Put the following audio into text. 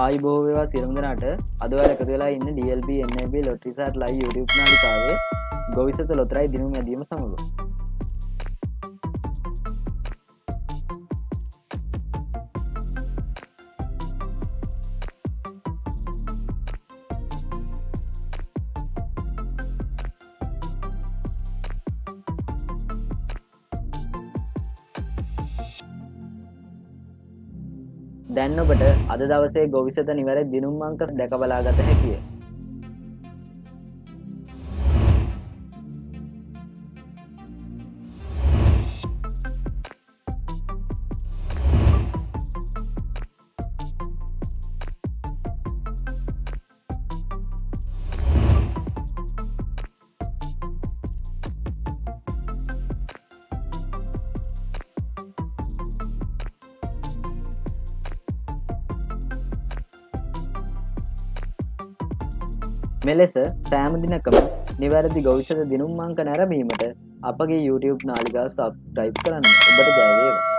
ආයි බොහෝ වේවා සියලුම දෙනාට අද ඔයාලා එකතු වෙලා ඉන්නේ DLB NAB Lottery Site Live YouTube නාලිකාවේ ගොවිසත ලොතරැයි දිනුම් ඇදීම සමග. දැන් ඔබට අද දවසේ ගොවිසත නිවැරදි දිනුම් අංක දැක බලා ගත හැකිය. මෙලෙස සෑම දිනකම නිවැරදි ගොවිසත දිනුම් අංක නැරඹීමට අපගේ YouTube නාලිකාව සබ්ස්ක්‍රයිබ් කරන්න. ඔබට ජය වේවා.